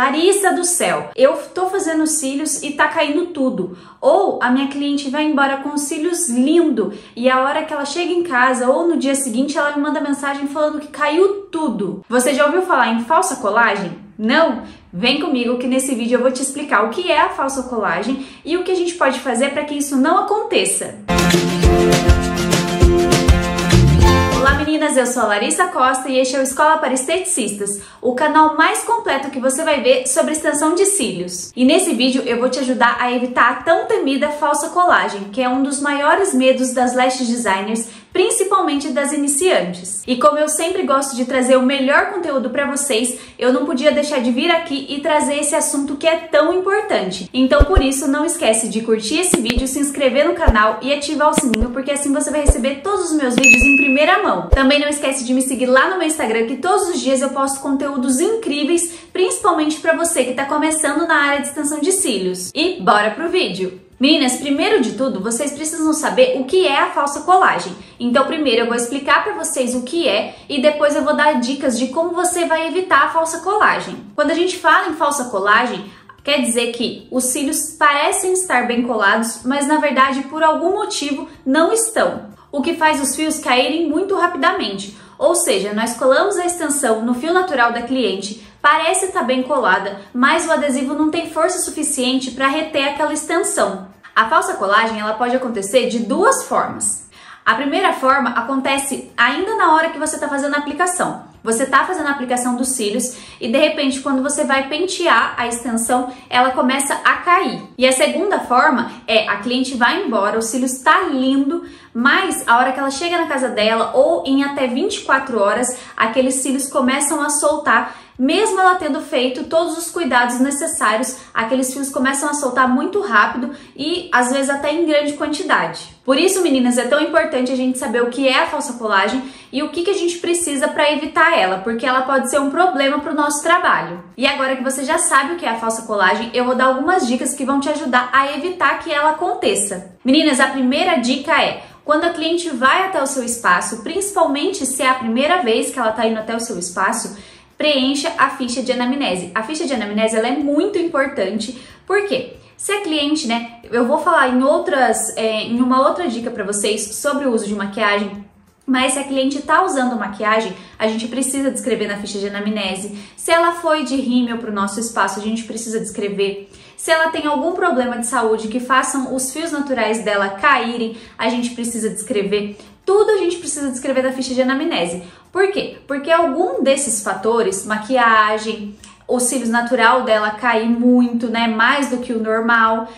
Larissa do céu, eu tô fazendo cílios e tá caindo tudo. Ou a minha cliente vai embora com os cílios lindo e a hora que ela chega em casa ou no dia seguinte ela me manda mensagem falando que caiu tudo. Você já ouviu falar em falsa colagem? Não? Vem comigo que nesse vídeo eu vou te explicar o que é a falsa colagem e o que a gente pode fazer para que isso não aconteça. Olá meninas, eu sou a Larissa Costa e este é o Escola para Esteticistas, o canal mais completo que você vai ver sobre extensão de cílios. E nesse vídeo eu vou te ajudar a evitar a tão temida falsa colagem, que é um dos maiores medos das lash designers, principalmente das iniciantes. E como eu sempre gosto de trazer o melhor conteúdo para vocês, eu não podia deixar de vir aqui e trazer esse assunto que é tão importante. Então por isso não esquece de curtir esse vídeo, se inscrever no canal e ativar o sininho, porque assim você vai receber todos os meus vídeos em primeira mão. Também não esquece de me seguir lá no meu Instagram, que todos os dias eu posto conteúdos incríveis, principalmente para você que está começando na área de extensão de cílios. E bora pro vídeo! Meninas, primeiro de tudo, vocês precisam saber o que é a falsa colagem. Então, primeiro eu vou explicar para vocês o que é e depois eu vou dar dicas de como você vai evitar a falsa colagem. Quando a gente fala em falsa colagem, quer dizer que os cílios parecem estar bem colados, mas na verdade, por algum motivo, não estão. O que faz os fios caírem muito rapidamente. Ou seja, nós colamos a extensão no fio natural da cliente, parece estar bem colada, mas o adesivo não tem força suficiente para reter aquela extensão. A falsa colagem ela pode acontecer de duas formas. A primeira forma acontece ainda na hora que você está fazendo a aplicação. Você está fazendo a aplicação dos cílios e de repente quando você vai pentear a extensão, ela começa a cair. E a segunda forma é a cliente vai embora, o cílio está lindo, mas a hora que ela chega na casa dela ou em até 24 horas, aqueles cílios começam a soltar. Mesmo ela tendo feito todos os cuidados necessários, aqueles fios começam a soltar muito rápido e às vezes até em grande quantidade. Por isso, meninas, é tão importante a gente saber o que é a falsa colagem e o que a gente precisa para evitar ela, porque ela pode ser um problema para o nosso trabalho. E agora que você já sabe o que é a falsa colagem, eu vou dar algumas dicas que vão te ajudar a evitar que ela aconteça. Meninas, a primeira dica é: quando a cliente vai até o seu espaço, principalmente se é a primeira vez que ela está indo até o seu espaço, preencha a ficha de anamnese. A ficha de anamnese ela é muito importante, porque se a cliente, eu vou falar em uma outra dica para vocês sobre o uso de maquiagem, mas se a cliente está usando maquiagem, a gente precisa descrever na ficha de anamnese. Se ela foi de rímel para o nosso espaço, a gente precisa descrever. Se ela tem algum problema de saúde que façam os fios naturais dela caírem, a gente precisa descrever. Tudo a gente precisa descrever na ficha de anamnese. Por quê? Porque algum desses fatores, maquiagem, o cílios natural dela cair muito, mais do que o normal,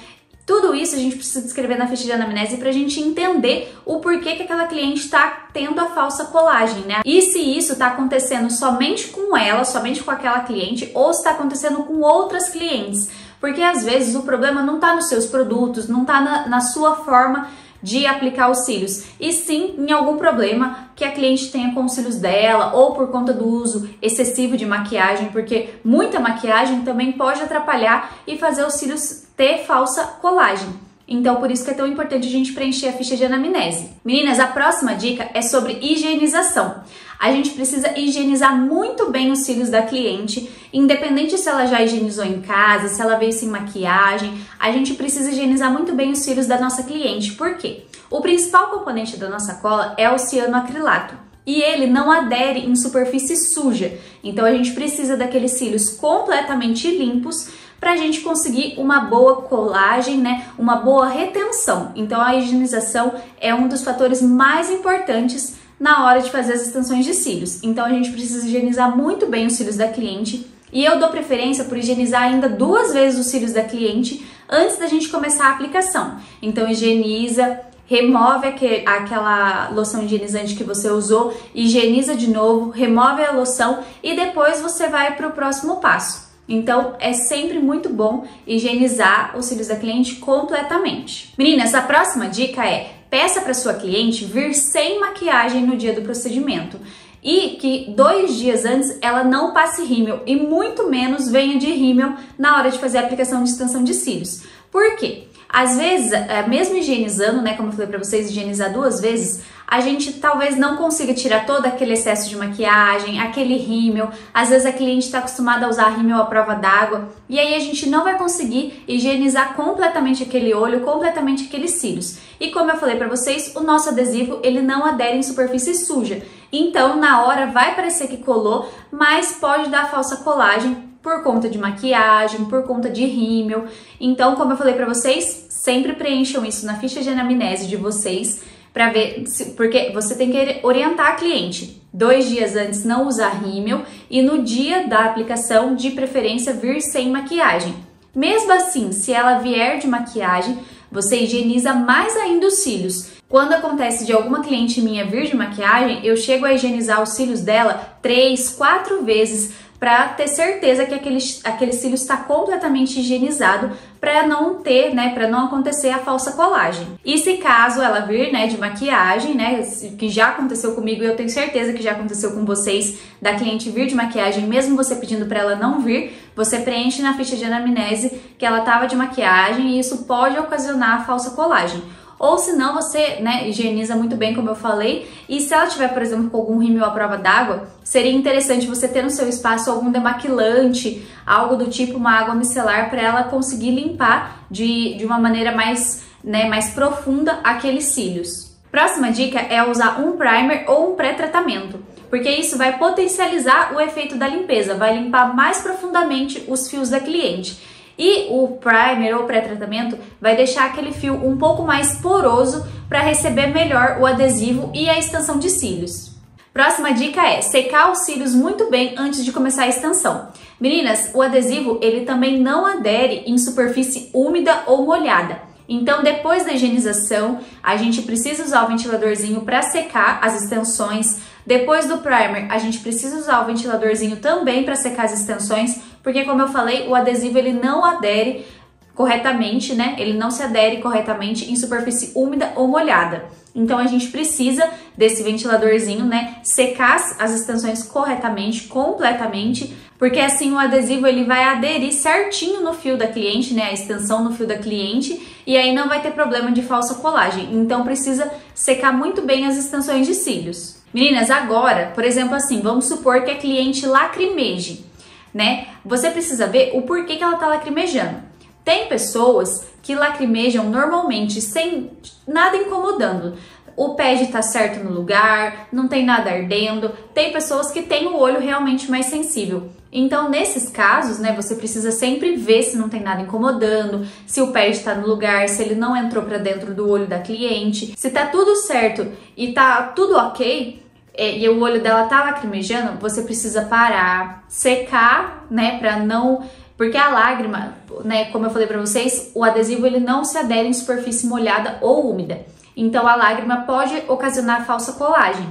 tudo isso a gente precisa descrever na ficha de anamnese para a gente entender o porquê que aquela cliente está tendo a falsa colagem, E se isso está acontecendo somente com ela, somente com aquela cliente, ou se está acontecendo com outras clientes. Porque às vezes o problema não está nos seus produtos, não está na sua forma de aplicar os cílios, e sim em algum problema que a cliente tenha com os cílios dela ou por conta do uso excessivo de maquiagem, porque muita maquiagem também pode atrapalhar e fazer os cílios ter falsa colagem. Então, por isso que é tão importante a gente preencher a ficha de anamnese. Meninas, a próxima dica é sobre higienização. A gente precisa higienizar muito bem os cílios da cliente, independente se ela já higienizou em casa, se ela veio sem maquiagem, a gente precisa higienizar muito bem os cílios da nossa cliente. Por quê? O principal componente da nossa cola é o cianoacrilato. E ele não adere em superfície suja. Então, a gente precisa daqueles cílios completamente limpos para a gente conseguir uma boa colagem, uma boa retenção. Então, a higienização é um dos fatores mais importantes na hora de fazer as extensões de cílios. Então, a gente precisa higienizar muito bem os cílios da cliente. E eu dou preferência por higienizar ainda 2 vezes os cílios da cliente antes da gente começar a aplicação. Então, higieniza, remove aquela loção higienizante que você usou, higieniza de novo, remove a loção e depois você vai para o próximo passo. Então, é sempre muito bom higienizar os cílios da cliente completamente. Meninas, a próxima dica é: peça para sua cliente vir sem maquiagem no dia do procedimento e que 2 dias antes ela não passe rímel e muito menos venha de rímel na hora de fazer a aplicação de extensão de cílios. Por quê? Às vezes, mesmo higienizando, né, como eu falei pra vocês, higienizar 2 vezes, a gente talvez não consiga tirar todo aquele excesso de maquiagem, aquele rímel. Às vezes a cliente está acostumada a usar rímel à prova d'água e aí a gente não vai conseguir higienizar completamente aquele olho, completamente aqueles cílios. E como eu falei pra vocês, o nosso adesivo, ele não adere em superfície suja. Então, na hora vai parecer que colou, mas pode dar falsa colagem por conta de maquiagem, por conta de rímel. Então, como eu falei pra vocês, sempre preencham isso na ficha de anamnese de vocês para ver, porque você tem que orientar a cliente. 2 dias antes não usar rímel e no dia da aplicação, de preferência, vir sem maquiagem. Mesmo assim, se ela vier de maquiagem, você higieniza mais ainda os cílios. Quando acontece de alguma cliente minha vir de maquiagem, eu chego a higienizar os cílios dela 3, 4 vezes para ter certeza que aquele cílio está completamente higienizado, para não ter, né, para não acontecer a falsa colagem. E se caso ela vir, né, de maquiagem, né, que já aconteceu comigo e eu tenho certeza que já aconteceu com vocês, da cliente vir de maquiagem, mesmo você pedindo para ela não vir, você preenche na ficha de anamnese que ela estava de maquiagem e isso pode ocasionar a falsa colagem. Ou se não, você, né, higieniza muito bem, como eu falei, e se ela tiver, por exemplo, com algum rímel à prova d'água, seria interessante você ter no seu espaço algum demaquilante, algo do tipo uma água micelar, para ela conseguir limpar de uma maneira mais, né, mais profunda aqueles cílios. Próxima dica é usar um primer ou um pré-tratamento, porque isso vai potencializar o efeito da limpeza, vai limpar mais profundamente os fios da cliente. E o primer ou pré-tratamento vai deixar aquele fio um pouco mais poroso para receber melhor o adesivo e a extensão de cílios. Próxima dica é secar os cílios muito bem antes de começar a extensão. Meninas, o adesivo ele também não adere em superfície úmida ou molhada. Então, depois da higienização, a gente precisa usar o ventiladorzinho para secar as extensões. Depois do primer, a gente precisa usar o ventiladorzinho também para secar as extensões, porque como eu falei, o adesivo ele não adere corretamente, né? Ele não se adere corretamente em superfície úmida ou molhada. Então a gente precisa desse ventiladorzinho, né? Secar as extensões corretamente, completamente, porque assim o adesivo ele vai aderir certinho no fio da cliente, né? A extensão no fio da cliente, e aí não vai ter problema de falsa colagem. Então precisa secar muito bem as extensões de cílios. Meninas, agora, por exemplo assim, vamos supor que a cliente lacrimeje, né? Você precisa ver o porquê que ela tá lacrimejando. Tem pessoas que lacrimejam normalmente sem nada incomodando. O pad tá certo no lugar, não tem nada ardendo. Tem pessoas que têm o olho realmente mais sensível. Então, nesses casos, né, você precisa sempre ver se não tem nada incomodando, se o pad tá no lugar, se ele não entrou pra dentro do olho da cliente. Se tá tudo certo e tá tudo ok, e o olho dela tá lacrimejando, você precisa parar, secar, né, pra não... Porque a lágrima, né, como eu falei pra vocês, o adesivo ele não se adere em superfície molhada ou úmida. Então a lágrima pode ocasionar falsa colagem.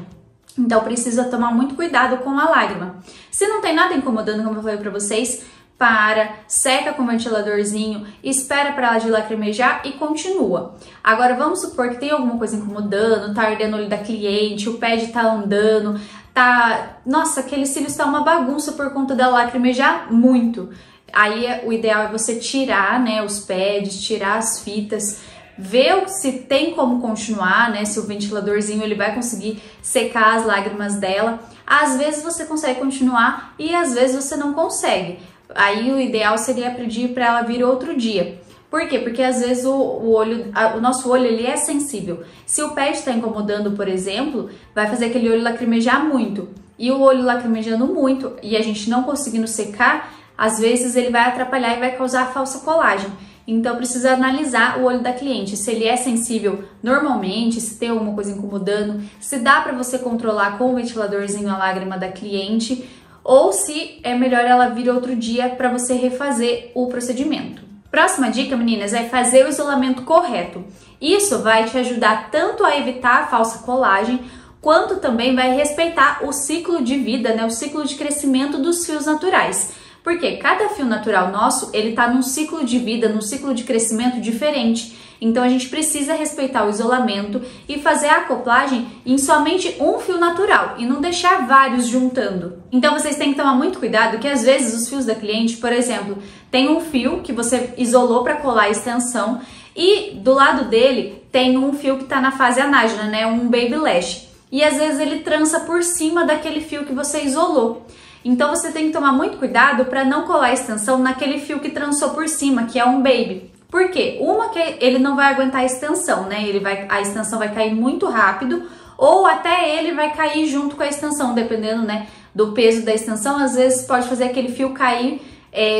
Então precisa tomar muito cuidado com a lágrima. Se não tem nada incomodando, como eu falei pra vocês, para, seca com o ventiladorzinho, espera para ela de lacrimejar e continua. Agora vamos supor que tem alguma coisa incomodando, tá ardendo o olho da cliente, o pad tá andando, tá... Nossa, aquele cílio está uma bagunça por conta dela lacrimejar muito. Aí o ideal é você tirar, né, os pads, tirar as fitas, ver se tem como continuar, né, se o ventiladorzinho ele vai conseguir secar as lágrimas dela. Às vezes você consegue continuar e às vezes você não consegue. Aí o ideal seria pedir para ela vir outro dia. Por quê? Porque às vezes o nosso olho ele é sensível. Se o pad está incomodando, por exemplo, vai fazer aquele olho lacrimejar muito. E o olho lacrimejando muito e a gente não conseguindo secar, às vezes ele vai atrapalhar e vai causar falsa colagem. Então precisa analisar o olho da cliente, se ele é sensível normalmente, se tem alguma coisa incomodando, se dá para você controlar com o ventiladorzinho a lágrima da cliente, ou se é melhor ela vir outro dia para você refazer o procedimento. Próxima dica, meninas, é fazer o isolamento correto. Isso vai te ajudar tanto a evitar a falsa colagem, quanto também vai respeitar o ciclo de vida, né, o ciclo de crescimento dos fios naturais. Porque cada fio natural nosso, ele tá num ciclo de vida, num ciclo de crescimento diferente. Então a gente precisa respeitar o isolamento e fazer a acoplagem em somente um fio natural e não deixar vários juntando. Então vocês têm que tomar muito cuidado que às vezes os fios da cliente, por exemplo, tem um fio que você isolou para colar a extensão e do lado dele tem um fio que está na fase anágena, né, um baby lash. E às vezes ele trança por cima daquele fio que você isolou. Então você tem que tomar muito cuidado para não colar a extensão naquele fio que trançou por cima, que é um baby. Por quê? Uma que ele não vai aguentar a extensão, né? A extensão vai cair muito rápido ou até ele vai cair junto com a extensão, dependendo, né, do peso da extensão. Às vezes pode fazer aquele fio cair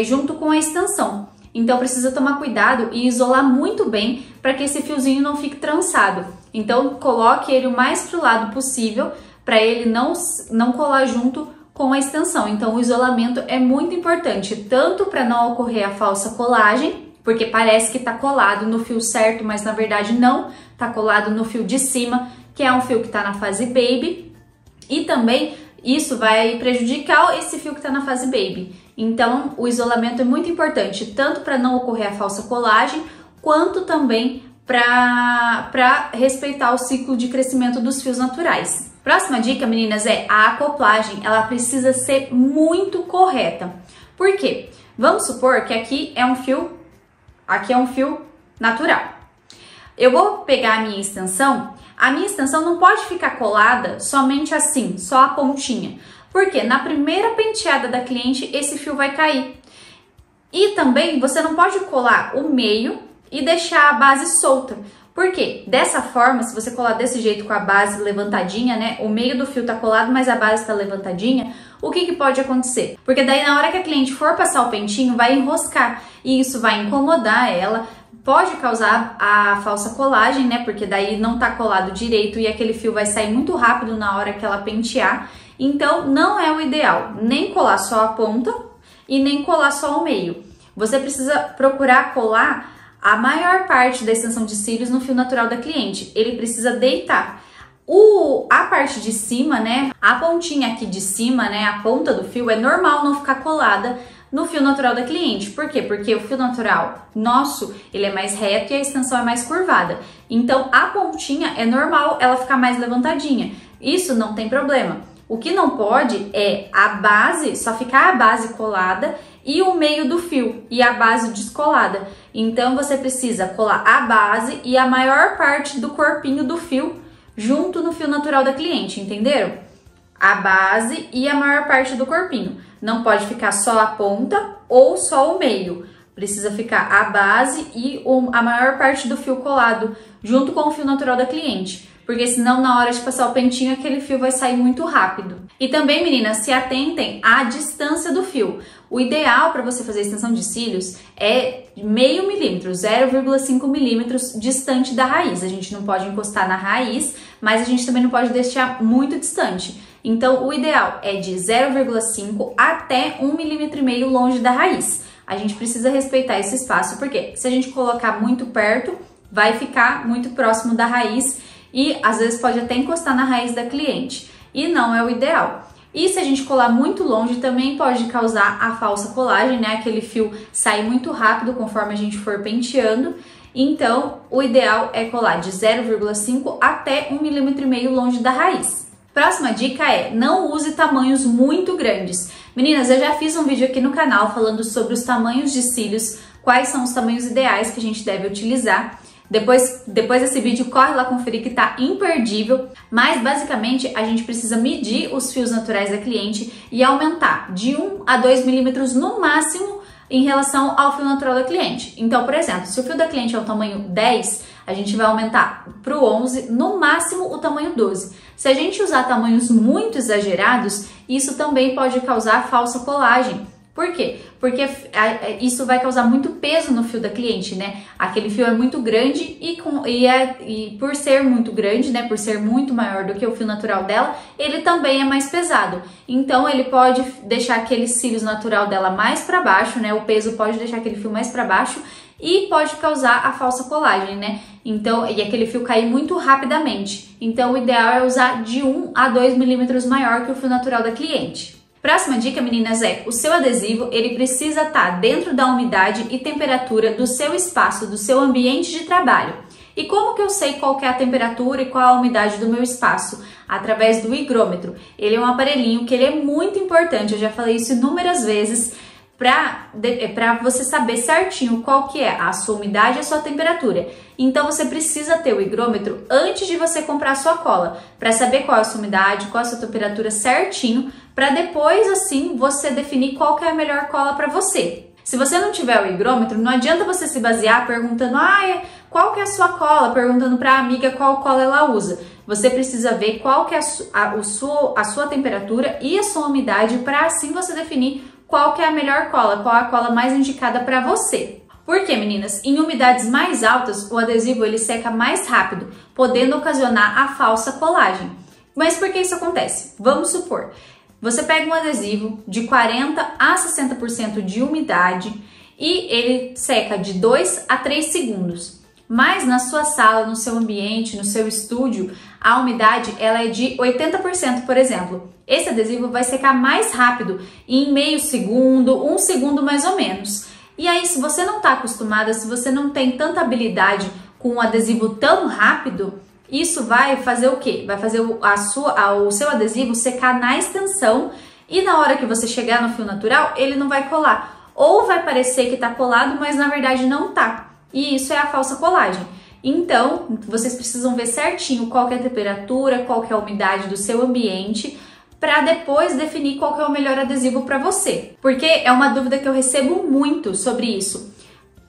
junto com a extensão. Então precisa tomar cuidado e isolar muito bem para que esse fiozinho não fique trançado. Então coloque ele o mais pro lado possível para ele não colar junto com a extensão. Então o isolamento é muito importante, tanto para não ocorrer a falsa colagem, porque parece que tá colado no fio certo, mas na verdade não, tá colado no fio de cima, que é um fio que tá na fase baby, e também isso vai prejudicar esse fio que tá na fase baby. Então o isolamento é muito importante, tanto para não ocorrer a falsa colagem, quanto também para respeitar o ciclo de crescimento dos fios naturais. Próxima dica, meninas, é a acoplagem, ela precisa ser muito correta. Por quê? Vamos supor que aqui é um fio natural. Eu vou pegar a minha extensão não pode ficar colada somente assim, só a pontinha. Porque na primeira penteada da cliente, esse fio vai cair. E também você não pode colar o meio e deixar a base solta. Porque dessa forma, se você colar desse jeito com a base levantadinha, né, o meio do fio tá colado, mas a base tá levantadinha, o que pode acontecer? Porque daí na hora que a cliente for passar o pentinho, vai enroscar e isso vai incomodar ela, pode causar a falsa colagem, né, porque daí não tá colado direito e aquele fio vai sair muito rápido na hora que ela pentear. Então não é o ideal, nem colar só a ponta e nem colar só o meio. Você precisa procurar colar a maior parte da extensão de cílios no fio natural da cliente. Ele precisa deitar. A parte de cima, né, a pontinha aqui de cima, né, a ponta do fio, é normal não ficar colada no fio natural da cliente. Por quê? Porque o fio natural nosso, ele é mais reto e a extensão é mais curvada. Então, a pontinha é normal ela ficar mais levantadinha. Isso não tem problema. O que não pode é a base, só ficar a base colada e o meio do fio e a base descolada. Então você precisa colar a base e a maior parte do corpinho do fio junto no fio natural da cliente, entenderam? A base e a maior parte do corpinho. Não pode ficar só a ponta ou só o meio. Precisa ficar a base e a maior parte do fio colado junto com o fio natural da cliente. Porque senão na hora de passar o pentinho aquele fio vai sair muito rápido. E também, meninas, se atentem à distância do fio. O ideal para você fazer a extensão de cílios é meio milímetro, 0,5 milímetros distante da raiz. A gente não pode encostar na raiz, mas a gente também não pode deixar muito distante. Então o ideal é de 0,5 até 1,5 milímetro longe da raiz. A gente precisa respeitar esse espaço, porque se a gente colocar muito perto, vai ficar muito próximo da raiz e às vezes pode até encostar na raiz da cliente, e não é o ideal. E se a gente colar muito longe, também pode causar a falsa colagem, né? Aquele fio sai muito rápido conforme a gente for penteando. Então, o ideal é colar de 0,5 até 1,5 milímetro longe da raiz. Próxima dica é: não use tamanhos muito grandes. Meninas, eu já fiz um vídeo aqui no canal falando sobre os tamanhos de cílios, quais são os tamanhos ideais que a gente deve utilizar. Depois desse vídeo, corre lá conferir que tá imperdível. Mas basicamente a gente precisa medir os fios naturais da cliente e aumentar de 1 a 2 milímetros no máximo em relação ao fio natural da cliente. Então, por exemplo, se o fio da cliente é o tamanho 10, a gente vai aumentar para o 11, no máximo o tamanho 12. Se a gente usar tamanhos muito exagerados, isso também pode causar falsa colagem. Por quê? Porque isso vai causar muito peso no fio da cliente, né? Aquele fio é muito grande e por ser muito grande, né? Por ser muito maior do que o fio natural dela, ele também é mais pesado. Então ele pode deixar aquele cílios natural dela mais para baixo, né? O peso pode deixar aquele fio mais para baixo e pode causar a falsa colagem, né? Então, e aquele fio cair muito rapidamente. Então o ideal é usar de 1 a 2 milímetros maior que o fio natural da cliente. Próxima dica, meninas, é o seu adesivo, ele precisa estar dentro da umidade e temperatura do seu espaço, do seu ambiente de trabalho. E como que eu sei qual que é a temperatura e qual a umidade do meu espaço? Através do higrômetro. Ele é um aparelhinho que ele é muito importante, eu já falei isso inúmeras vezes, para você saber certinho qual que é a sua umidade e a sua temperatura. Então você precisa ter o higrômetro antes de você comprar a sua cola, para saber qual é a sua umidade, qual é a sua temperatura certinho, para depois assim você definir qual que é a melhor cola para você. Se você não tiver o higrômetro, não adianta você se basear perguntando qual que é a sua cola, perguntando para a amiga qual cola ela usa. Você precisa ver qual que é a sua temperatura e a sua umidade para assim você definir qual que é a melhor cola, qual a cola mais indicada para você. Por quê, meninas? Em umidades mais altas, o adesivo ele seca mais rápido, podendo ocasionar a falsa colagem. Mas por que isso acontece? Vamos supor, você pega um adesivo de 40 a 60% de umidade e ele seca de 2 a 3 segundos. Mas na sua sala, no seu ambiente, no seu estúdio, a umidade ela é de 80%, por exemplo. Esse adesivo vai secar mais rápido, em meio segundo, 1 segundo mais ou menos. E aí, se você não está acostumada, se você não tem tanta habilidade com um adesivo tão rápido, isso vai fazer o quê? Vai fazer o seu adesivo secar na extensão e na hora que você chegar no fio natural, ele não vai colar. Ou vai parecer que está colado, mas na verdade não está. E isso é a falsa colagem. Então, vocês precisam ver certinho qual que é a temperatura, qual que é a umidade do seu ambiente, para depois definir qual que é o melhor adesivo para você. Porque é uma dúvida que eu recebo muito sobre isso.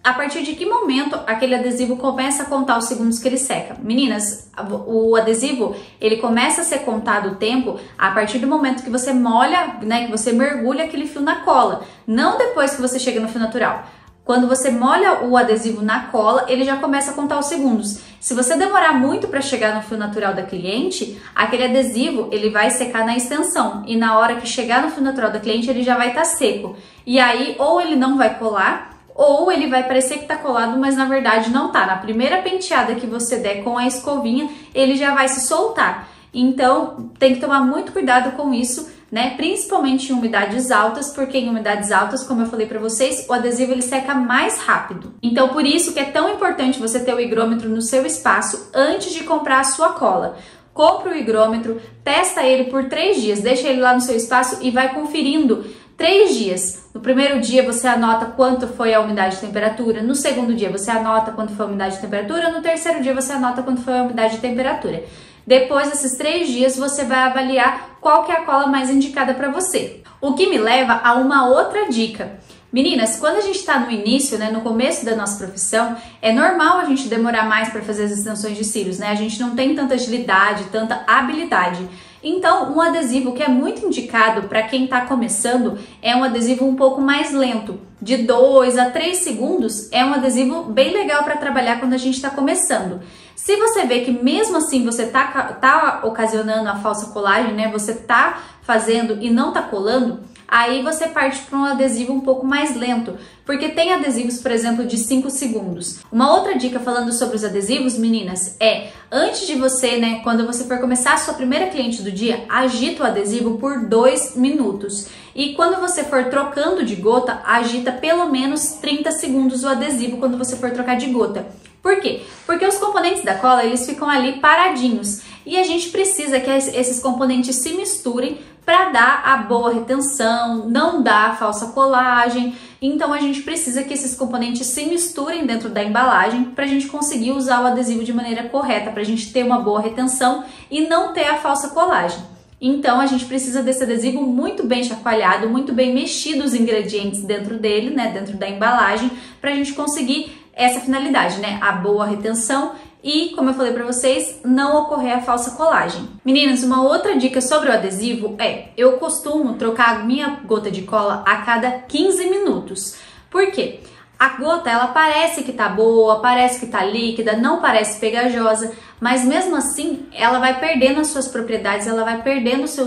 A partir de que momento aquele adesivo começa a contar os segundos que ele seca? Meninas, o adesivo, ele começa a ser contado o tempo a partir do momento que você molha, né, que você mergulha aquele fio na cola, não depois que você chega no fio natural. Quando você molha o adesivo na cola, ele já começa a contar os segundos. Se você demorar muito para chegar no fio natural da cliente, aquele adesivo ele vai secar na extensão e na hora que chegar no fio natural da cliente ele já vai estar seco. E aí ou ele não vai colar ou ele vai parecer que tá colado, mas na verdade não tá. Na primeira penteada que você der com a escovinha, ele já vai se soltar. Então tem que tomar muito cuidado com isso, né? Principalmente em umidades altas, porque em umidades altas, como eu falei para vocês, o adesivo ele seca mais rápido. Então por isso que é tão importante você ter o higrômetro no seu espaço antes de comprar a sua cola. Compre o higrômetro, testa ele por 3 dias, deixa ele lá no seu espaço e vai conferindo 3 dias. No primeiro dia você anota quanto foi a umidade e temperatura, no segundo dia você anota quanto foi a umidade e temperatura, no terceiro dia você anota quanto foi a umidade e temperatura. Depois desses 3 dias você vai avaliar qual que é a cola mais indicada para você. O que me leva a uma outra dica. Meninas, quando a gente está no início, né, no começo da nossa profissão, é normal a gente demorar mais para fazer as extensões de cílios, né? A gente não tem tanta agilidade, tanta habilidade. Então, um adesivo que é muito indicado para quem está começando é um adesivo um pouco mais lento. De 2 a 3 segundos é um adesivo bem legal para trabalhar quando a gente está começando. Se você vê que mesmo assim você tá ocasionando a falsa colagem, né? Você tá fazendo e não tá colando, aí você parte para um adesivo um pouco mais lento, porque tem adesivos, por exemplo, de 5 segundos. Uma outra dica falando sobre os adesivos, meninas, é antes de você, né, quando você for começar a sua primeira cliente do dia, agita o adesivo por 2 minutos. E quando você for trocando de gota, agita pelo menos 30 segundos o adesivo quando você for trocar de gota. Por quê? Porque os componentes da cola, eles ficam ali paradinhos. E a gente precisa que esses componentes se misturem para dar a boa retenção, não dar a falsa colagem. Então a gente precisa que esses componentes se misturem dentro da embalagem para a gente conseguir usar o adesivo de maneira correta, para a gente ter uma boa retenção e não ter a falsa colagem. Então a gente precisa desse adesivo muito bem chacoalhado, muito bem mexido os ingredientes dentro dele, né, dentro da embalagem, para a gente conseguir essa finalidade, né, a boa retenção e, como eu falei para vocês, não ocorrer a falsa colagem. Meninas, uma outra dica sobre o adesivo é, eu costumo trocar a minha gota de cola a cada 15 minutos. Por quê? A gota, ela parece que tá boa, parece que tá líquida, não parece pegajosa, mas mesmo assim, ela vai perdendo as suas propriedades, ela vai perdendo seu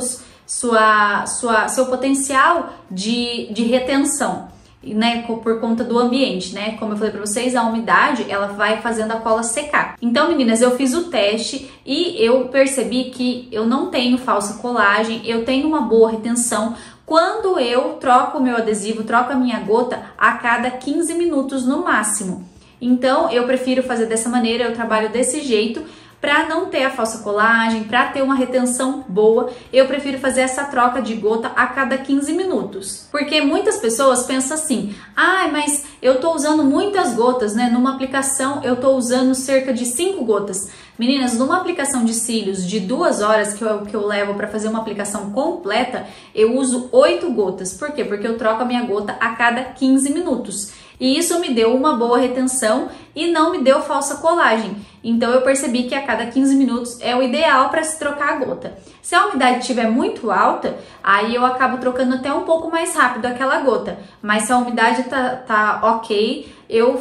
potencial de retenção, né, por conta do ambiente, né? Como eu falei para vocês, a umidade, ela vai fazendo a cola secar. Então, meninas, eu fiz o teste e eu percebi que eu não tenho falsa colagem, eu tenho uma boa retenção quando eu troco o meu adesivo, troco a minha gota a cada 15 minutos no máximo. Então eu prefiro fazer dessa maneira, eu trabalho desse jeito, para não ter a falsa colagem, para ter uma retenção boa, eu prefiro fazer essa troca de gota a cada 15 minutos. Porque muitas pessoas pensam assim, mas eu tô usando muitas gotas, né? Numa aplicação eu tô usando cerca de 5 gotas. Meninas, numa aplicação de cílios de 2 horas que eu levo para fazer uma aplicação completa, eu uso 8 gotas. Por quê? Porque eu troco a minha gota a cada 15 minutos. E isso me deu uma boa retenção e não me deu falsa colagem. Então eu percebi que a cada 15 minutos é o ideal para se trocar a gota. Se a umidade estiver muito alta, aí eu acabo trocando até um pouco mais rápido aquela gota. Mas se a umidade tá ok, eu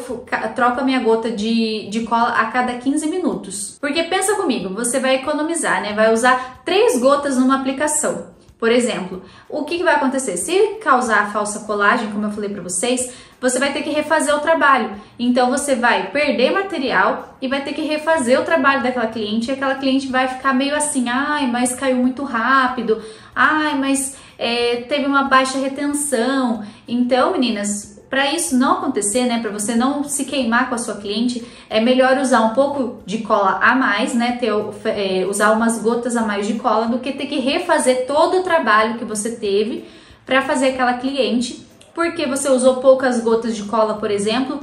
troco a minha gota de cola a cada 15 minutos. Porque pensa comigo, você vai economizar, né? Vai usar 3 gotas numa aplicação. Por exemplo, o que vai acontecer? Se causar falsa colagem, como eu falei para vocês, você vai ter que refazer o trabalho. Então você vai perder material e vai ter que refazer o trabalho daquela cliente. E aquela cliente vai ficar meio assim, mas caiu muito rápido, mas teve uma baixa retenção. Então, meninas, para isso não acontecer, né, para você não se queimar com a sua cliente, é melhor usar um pouco de cola a mais, né, usar umas gotas a mais de cola do que ter que refazer todo o trabalho que você teve para fazer aquela cliente, porque você usou poucas gotas de cola, por exemplo,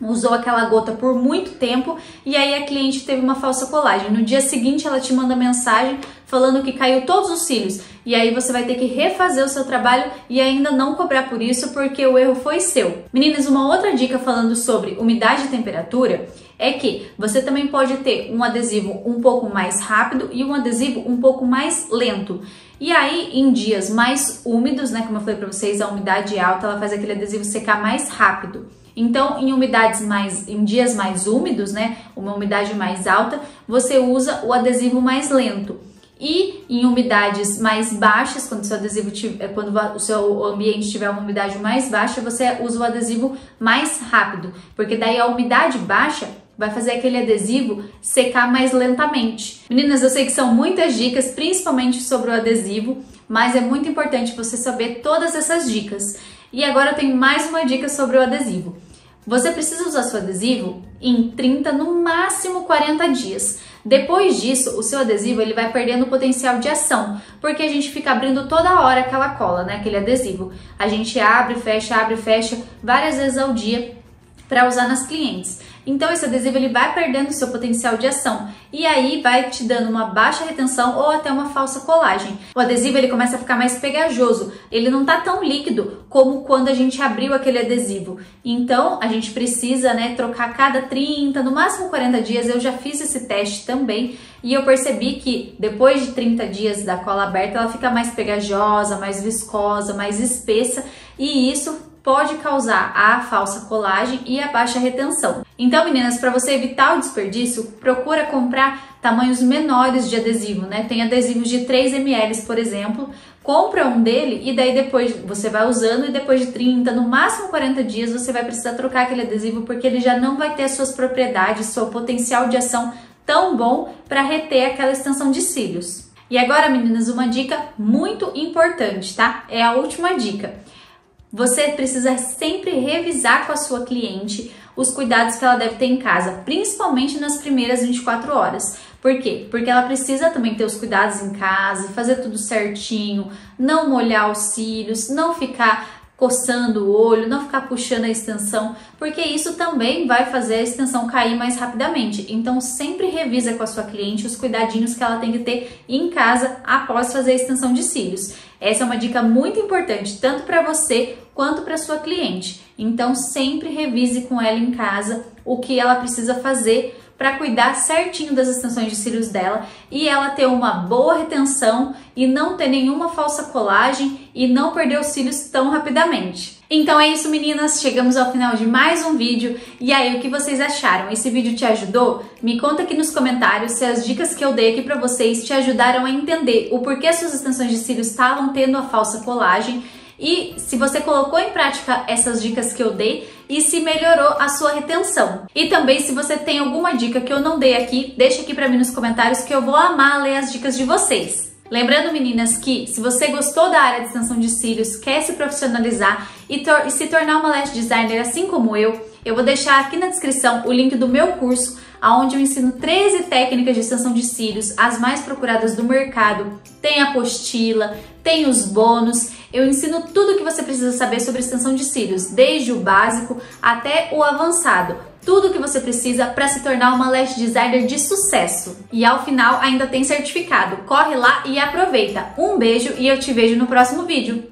usou aquela gota por muito tempo e aí a cliente teve uma falsa colagem. No dia seguinte ela te manda mensagem falando que caiu todos os cílios e aí você vai ter que refazer o seu trabalho e ainda não cobrar por isso porque o erro foi seu. Meninas, uma outra dica falando sobre umidade e temperatura é que você também pode ter um adesivo um pouco mais rápido e um adesivo um pouco mais lento. E aí, em dias mais úmidos, né, como eu falei para vocês, a umidade alta, ela faz aquele adesivo secar mais rápido. Então, em dias mais úmidos, né, uma umidade mais alta, você usa o adesivo mais lento. E em umidades mais baixas, quando o seu ambiente tiver uma umidade mais baixa, você usa o adesivo mais rápido, porque daí a umidade baixa vai fazer aquele adesivo secar mais lentamente. Meninas, eu sei que são muitas dicas, principalmente sobre o adesivo, mas é muito importante você saber todas essas dicas. E agora eu tenho mais uma dica sobre o adesivo. Você precisa usar seu adesivo em 30, no máximo 40 dias. Depois disso, o seu adesivo ele vai perdendo o potencial de ação, porque a gente fica abrindo toda hora aquela cola, né, aquele adesivo. A gente abre e fecha várias vezes ao dia para usar nas clientes. Então esse adesivo ele vai perdendo o seu potencial de ação e aí vai te dando uma baixa retenção ou até uma falsa colagem. O adesivo ele começa a ficar mais pegajoso, ele não tá tão líquido como quando a gente abriu aquele adesivo. Então a gente precisa, né, trocar a cada 30, no máximo 40 dias. Eu já fiz esse teste também e eu percebi que depois de 30 dias da cola aberta ela fica mais pegajosa, mais viscosa, mais espessa e isso pode causar a falsa colagem e a baixa retenção. Então, meninas, para você evitar o desperdício, procura comprar tamanhos menores de adesivo, né? Tem adesivos de 3 ml, por exemplo, compra um dele e daí depois você vai usando e depois de 30, no máximo 40 dias, você vai precisar trocar aquele adesivo porque ele já não vai ter suas propriedades, seu potencial de ação tão bom para reter aquela extensão de cílios. E agora, meninas, uma dica muito importante, tá? É a última dica. Você precisa sempre revisar com a sua cliente os cuidados que ela deve ter em casa, principalmente nas primeiras 24 horas. Por quê? Porque ela precisa também ter os cuidados em casa, fazer tudo certinho, não molhar os cílios, não ficar coçando o olho, não ficar puxando a extensão, porque isso também vai fazer a extensão cair mais rapidamente. Então sempre revisa com a sua cliente os cuidadinhos que ela tem que ter em casa após fazer a extensão de cílios. Essa é uma dica muito importante, tanto para você quanto para sua cliente. Então sempre revise com ela em casa o que ela precisa fazer para cuidar certinho das extensões de cílios dela e ela ter uma boa retenção e não ter nenhuma falsa colagem e não perder os cílios tão rapidamente. Então é isso, meninas, chegamos ao final de mais um vídeo. E aí, o que vocês acharam? Esse vídeo te ajudou? Me conta aqui nos comentários se as dicas que eu dei aqui pra vocês te ajudaram a entender o porquê suas extensões de cílios estavam tendo a falsa colagem e se você colocou em prática essas dicas que eu dei e se melhorou a sua retenção. E também, se você tem alguma dica que eu não dei aqui, deixa aqui pra mim nos comentários que eu vou amar ler as dicas de vocês. Lembrando, meninas, que se você gostou da área de extensão de cílios, quer se profissionalizar e se tornar uma lash designer assim como eu vou deixar aqui na descrição o link do meu curso, onde eu ensino 13 técnicas de extensão de cílios, as mais procuradas do mercado. Tem a apostila, tem os bônus, eu ensino tudo o que você precisa saber sobre extensão de cílios, desde o básico até o avançado. Tudo o que você precisa para se tornar uma lash designer de sucesso. E ao final ainda tem certificado. Corre lá e aproveita. Um beijo e eu te vejo no próximo vídeo.